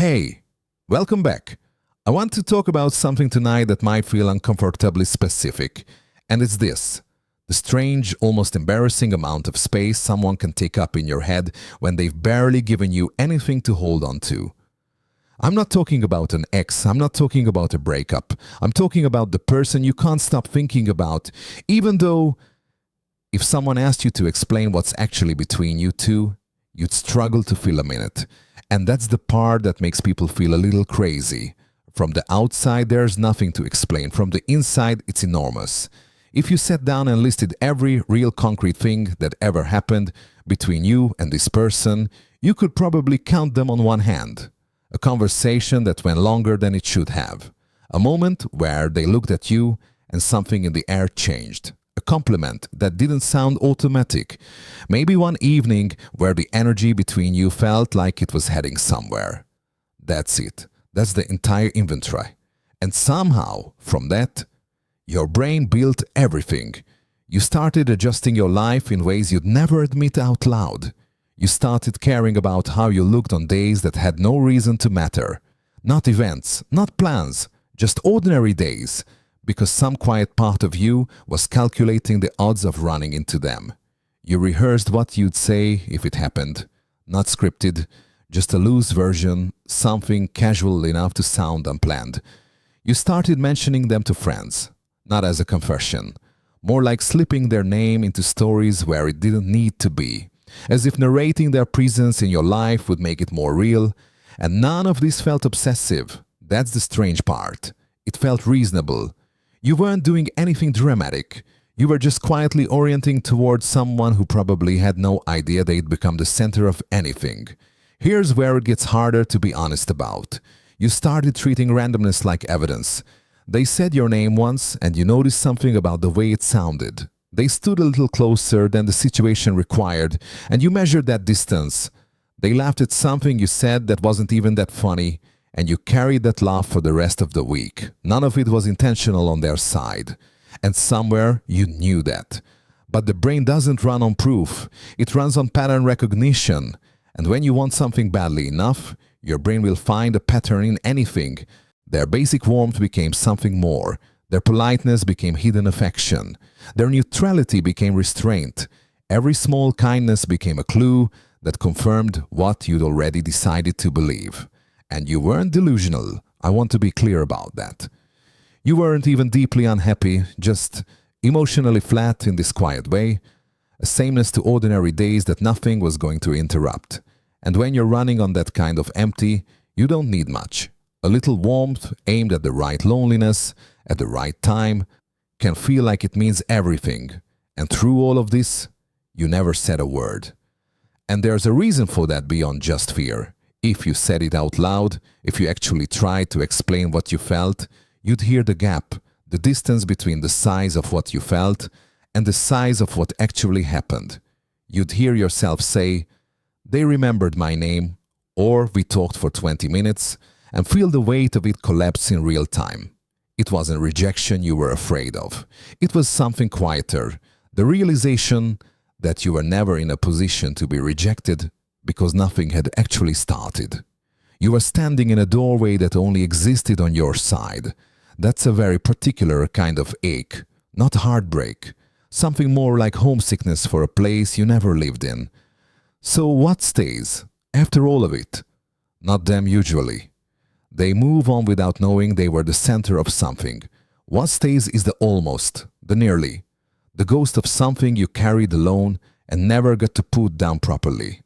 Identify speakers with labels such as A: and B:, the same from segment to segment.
A: Hey, welcome back. I want to talk about something tonight that might feel uncomfortably specific, and it's this: the strange, almost embarrassing amount of space someone can take up in your head when they've barely given you anything to hold on to. I'm not talking about an ex, I'm not talking about a breakup, I'm talking about the person you can't stop thinking about, even though if someone asked you to explain what's actually between you two, you'd struggle to fill a minute. And that's the part that makes people feel a little crazy. From the outside, there's nothing to explain. From the inside, it's enormous. If you sat down and listed every real concrete thing that ever happened between you and this person, you could probably count them on one hand. A conversation that went longer than it should have. A moment where they looked at you and something in the air changed. A compliment that didn't sound automatic. Maybe one evening where the energy between you felt like it was heading somewhere. That's it. That's the entire inventory. And somehow, from that, your brain built everything. You started adjusting your life in ways you'd never admit out loud. You started caring about how you looked on days that had no reason to matter. Not events, not plans, just ordinary days. Because some quiet part of you was calculating the odds of running into them. You rehearsed what you'd say if it happened. Not scripted, just a loose version, something casual enough to sound unplanned. You started mentioning them to friends, not as a confession. More like slipping their name into stories where it didn't need to be. As if narrating their presence in your life would make it more real. And none of this felt obsessive. That's the strange part. It felt reasonable. You weren't doing anything dramatic. You were just quietly orienting towards someone who probably had no idea they'd become the center of anything. Here's where it gets harder to be honest about. You started treating randomness like evidence. They said your name once and you noticed something about the way it sounded. They stood a little closer than the situation required and you measured that distance. They laughed at something you said that wasn't even that funny. And you carried that laugh for the rest of the week. None of it was intentional on their side. And somewhere you knew that. But the brain doesn't run on proof. It runs on pattern recognition. And when you want something badly enough, your brain will find a pattern in anything. Their basic warmth became something more. Their politeness became hidden affection. Their neutrality became restraint. Every small kindness became a clue that confirmed what you'd already decided to believe. And you weren't delusional. I want to be clear about that. You weren't even deeply unhappy, just emotionally flat in this quiet way, a sameness to ordinary days that nothing was going to interrupt. And when you're running on that kind of empty, you don't need much. A little warmth aimed at the right loneliness, at the right time, can feel like it means everything. And through all of this, you never said a word. And there's a reason for that beyond just fear. If you said it out loud, if you actually tried to explain what you felt, you'd hear the gap, the distance between the size of what you felt and the size of what actually happened. You'd hear yourself say, "They remembered my name," or "We talked for 20 minutes," and feel the weight of it collapse in real time. It wasn't rejection you were afraid of. It was something quieter, the realization that you were never in a position to be rejected because nothing had actually started. You were standing in a doorway that only existed on your side. That's a very particular kind of ache, not heartbreak, something more like homesickness for a place you never lived in. So what stays, after all of it? Not them usually. They move on without knowing they were the center of something. What stays is the almost, the nearly, the ghost of something you carried alone and never got to put down properly.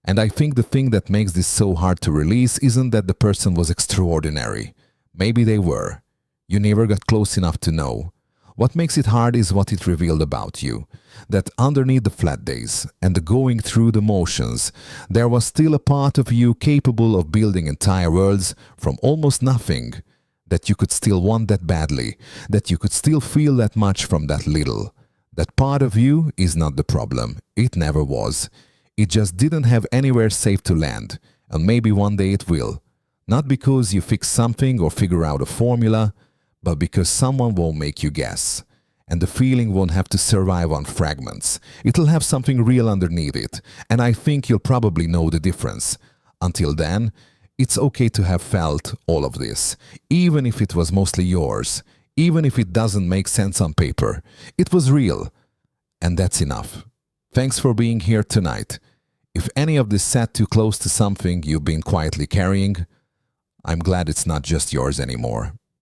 A: And I think the thing that makes this so hard to release isn't that the person was extraordinary. Maybe they were. You never got close enough to know. What makes it hard is what it revealed about you. That underneath the flat days and the going through the motions, there was still a part of you capable of building entire worlds from almost nothing. That you could still want that badly. That you could still feel that much from that little. That part of you is not the problem. It never was. It just didn't have anywhere safe to land, and maybe one day it will. Not because you fix something or figure out a formula, but because someone won't make you guess. And the feeling won't have to survive on fragments. It'll have something real underneath it, and I think you'll probably know the difference. Until then, It's okay to have felt all of this, even if it was mostly yours, even if it doesn't make sense on paper. It was real, and that's enough. Thanks for being here tonight. If any of this sat too close to something you've been quietly carrying, I'm glad it's not just yours anymore.